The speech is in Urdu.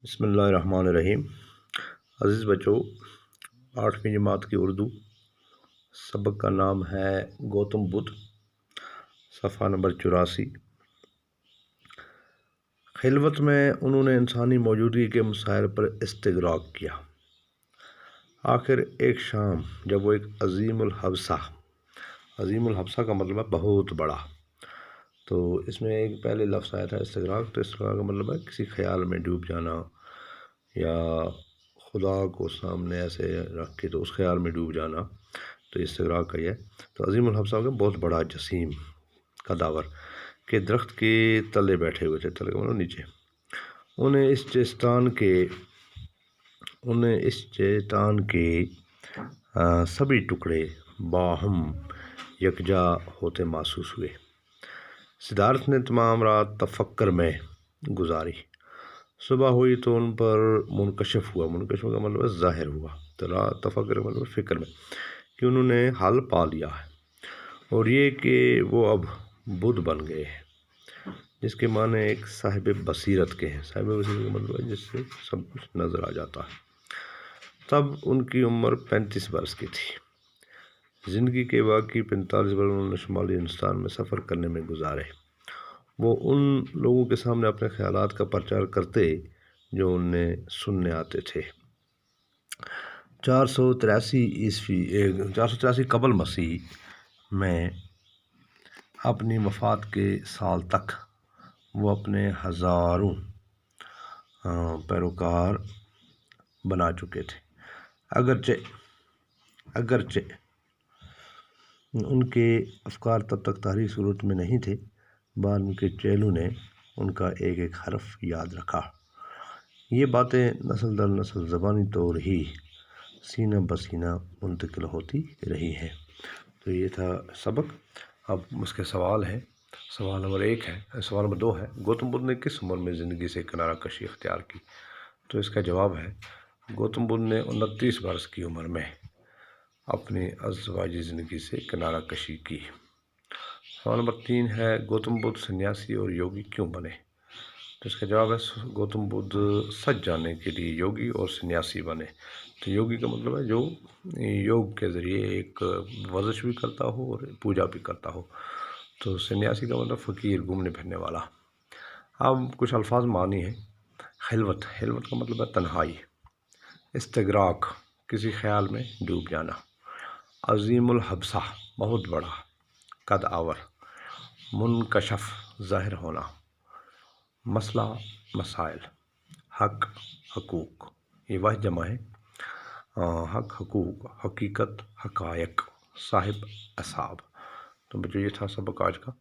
بسم اللہ الرحمن الرحیم۔ عزیز بچوں، 8ویں جماعت کی اردو سبق کا نام ہے گوتم بدھ، صفحہ نمبر 84۔ خلوت میں انہوں نے انسانی موجودگی کے مسائل پر استغراق کیا۔ آخر ایک شام جب وہ ایک عظیم الحبسہ کا مطلب ہے بہت بڑا، تو اس میں ایک پہلے لفظ آیا تھا استغراق، تو استغراق کا مطلب ہے کسی خیال میں ڈوب جانا یا خدا کو سامنے ایسے رکھ کے تو اس خیال میں ڈوب جانا، تو استغراق کا یہ ہے۔ تو عظیم الحبسہ کا بہت بڑا جسیم کداور کے درخت کے تلے بیٹھے ہوئے تھے، تلے کا مطلب نیچے۔ انہیں اس چیتان کے سبھی ٹکڑے باہم یکجا ہوتے محسوس ہوئے۔ سدھارتھ نے تمام رات تفکر میں گزاری۔ صبح ہوئی تو ان پر منکشف کا مطلب ہے ظاہر ہوا، تو تفکر کا مطلب فکر میں، کہ انہوں نے حل پا لیا ہے، اور یہ کہ وہ اب بدھ بن گئے ہیں، جس کے معنی ایک صاحب بصیرت کے ہیں۔ صاحب بصیرت کا مطلب ہے جس سے سب کچھ نظر آ جاتا ہے۔ تب ان کی عمر 35 برس کی تھی۔ زندگی کے باقی 45 برس انہوں نے شمالی ہندوستان میں سفر کرنے میں گزارے۔ وہ ان لوگوں کے سامنے اپنے خیالات کا پرچار کرتے جو انہیں سننے آتے تھے۔ 483 قبل مسیح میں اپنی وفات کے سال تک وہ اپنے ہزاروں پیروکار بنا چکے تھے، اگرچہ ان کے افکار تب تک تحریک صورت میں نہیں تھے۔ بعد ان کے چیلوں نے ان کا ایک ایک حرف یاد رکھا۔ یہ باتیں نسل در نسل زبانی طور ہی سینہ بسینہ منتقل ہوتی رہی ہیں۔ تو یہ تھا سبق۔ اب اس کے سوال ہیں۔ سوال نمبر 1 ہے، سوال نمبر 2 ہے، گوتم بدھ نے کس عمر میں زندگی سے کنارہ کشی اختیار کی؟ تو اس کا جواب ہے، گوتم بدھ نے 29 برس کی عمر میں اپنی ازدواجی زندگی سے کنارہ کشی کی۔ سوال نمبر 3 ہے، گوتم بدھ سنیاسی اور یوگی کیوں بنے؟ تو اس کا جواب ہے، گوتم بدھ سچ جاننے کے لیے یوگی اور سنیاسی بنے۔ تو یوگی کا مطلب ہے جو یوگ کے ذریعے ایک ورزش بھی کرتا ہو اور پوجا بھی کرتا ہو۔ تو سنیاسی کا مطلب فقیر، گھومنے پھرنے والا۔ اب کچھ الفاظ معنی ہیں۔ خلوت کا مطلب ہے تنہائی۔ استغراق کسی خیال میں ڈوب جانا۔ عظیم الحبسہ بہت بڑا، قد آور۔ منکشف ظاہر ہونا۔ مسئلہ مسائل۔ حق حقوق، یہ واحد جمع ہے۔ حق حقوق، حقیقت حقائق، صاحب اصحاب۔ تو بچوں یہ تھا سبق آج کا۔